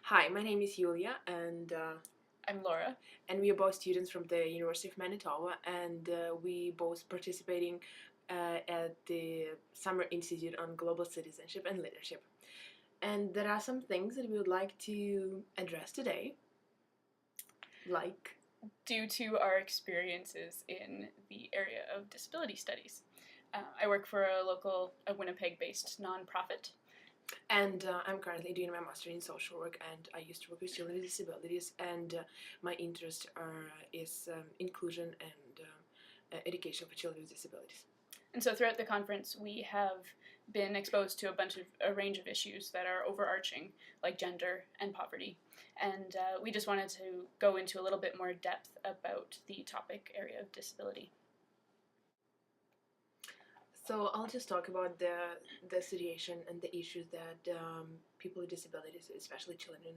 Hi, my name is Yulia, and I'm Laura. we are both students from the University of Manitoba, and we both participating at the Summer Institute on Global Citizenship and Leadership. And there are some things that we would like to address today, like Due to our experiences in the area of disability studies, I work for a Winnipeg-based nonprofit. And I'm currently doing my master in social work, and I used to work with children with disabilities, and my interest is inclusion and education for children with disabilities. And so throughout the conference, we have been exposed to a range of issues that are overarching, like gender and poverty. And we just wanted to go into a little bit more depth about the topic area of disability. So I'll just talk about the situation and the issues that people with disabilities, especially children,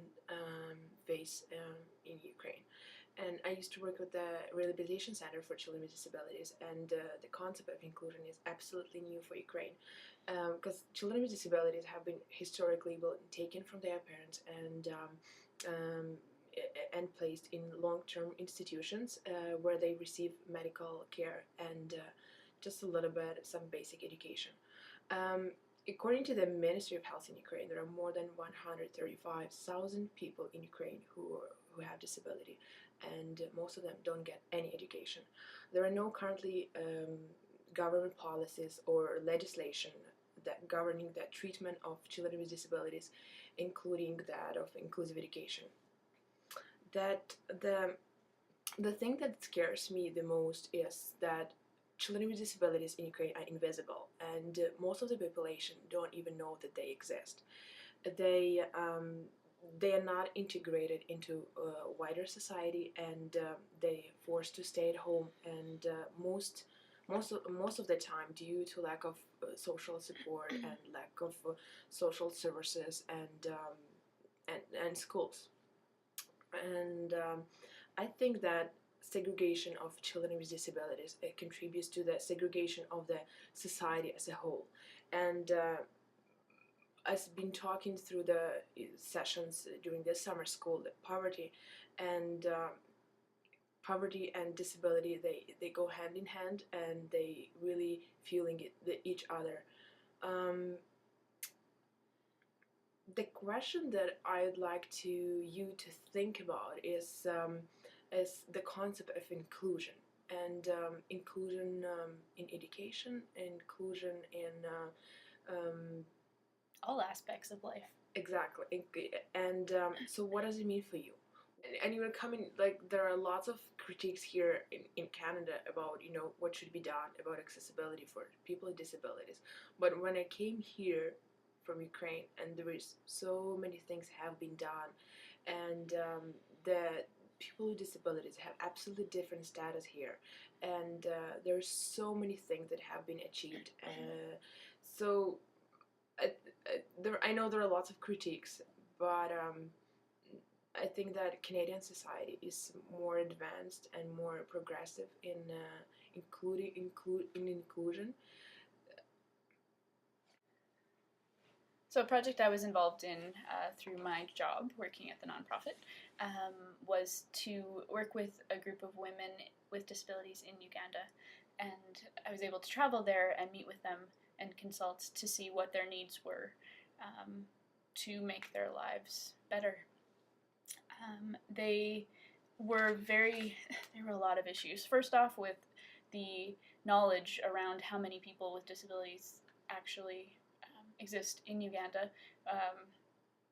face in Ukraine. And I used to work with the Rehabilitation Center for Children with Disabilities, and the concept of inclusion is absolutely new for Ukraine, because children with disabilities have been historically taken from their parents and placed in long-term institutions where they receive medical care and just a little bit some basic education. According to the Ministry of Health in Ukraine, there are more than 135,000 people in Ukraine who have disability, and most of them don't get any education. There are no currently government policies or legislation that governing the treatment of children with disabilities, including that of inclusive education. That the thing that scares me the most is that children with disabilities in Ukraine are invisible, and most of the population don't even know that they exist. They they are not integrated into wider society, and they forced to stay at home. And most of the time, due to lack of social support and lack of social services and schools. And I think that segregation of children with disabilities contributes to the segregation of the society as a whole. And I've been talking through the sessions during the summer school that poverty and disability, they go hand in hand, and they really feeling each other. The question that I'd like you to think about is the concept of inclusion, and inclusion in education, inclusion in All aspects of life. exactly. And so what does it mean for you? And you were coming, like, there are lots of critiques here in Canada about what should be done about accessibility for people with disabilities. But when I came here from Ukraine, and there is so many things have been done, and the people with disabilities have absolutely different status here, and there's so many things that have been achieved. So I know there are lots of critiques, but I think that Canadian society is more advanced and more progressive in inclusion. So a project I was involved in through my job working at the nonprofit was to work with a group of women with disabilities in Uganda. And I was able to travel there and meet with them and consult to see what their needs were to make their lives better. There were a lot of issues. First off, with the knowledge around how many people with disabilities actually exist in Uganda.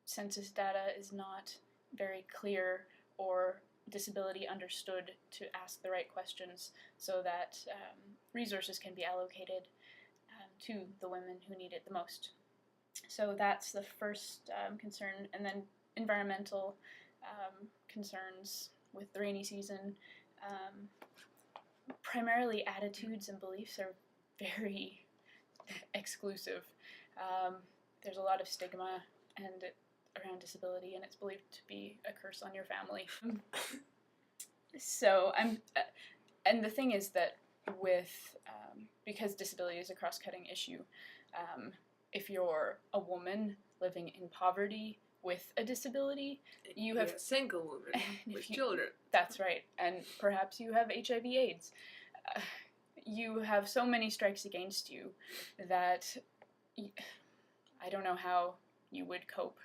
Census data is not very clear or disability understood to ask the right questions so that resources can be allocated to the women who need it the most. So that's the first concern. And then environmental concerns with the rainy season. Primarily attitudes and beliefs are very exclusive. There's a lot of stigma around disability, and it's believed to be a curse on your family. And the thing is that because disability is a cross-cutting issue, if you're a woman living in poverty with a disability, you have a single woman with children. That's right, and perhaps you have HIV/AIDS. You have so many strikes against you that I don't know how you would cope.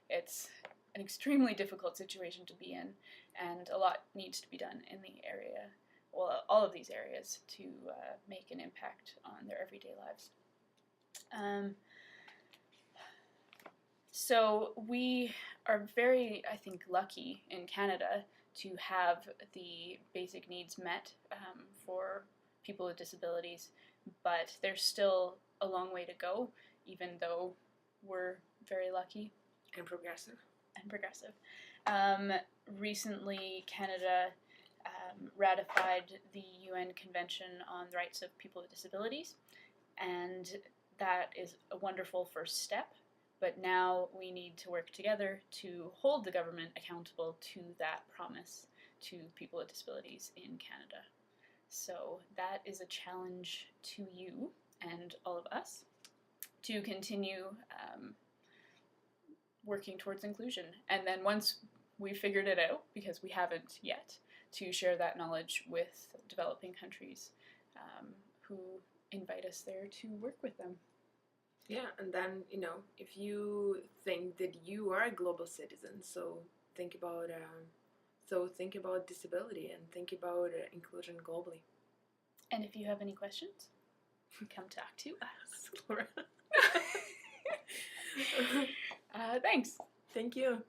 It's an extremely difficult situation to be in, and a lot needs to be done in the area, well, all of these areas, to make an impact on their everyday lives. So we are very, I think, lucky in Canada to have the basic needs met for people with disabilities, but there's still a long way to go, even though we're very lucky. And progressive. Recently, Canada ratified the UN Convention on the Rights of People with Disabilities, and that is a wonderful first step. But now we need to work together to hold the government accountable to that promise to people with disabilities in Canada. So that is a challenge to you and all of us to continue working towards inclusion. And then once we figured it out, because we haven't yet, to share that knowledge with developing countries who invite us there to work with them. Yeah, and then, if you think that you are a global citizen, so think about disability and think about inclusion globally. And if you have any questions, come talk to us. Thanks. Thank you.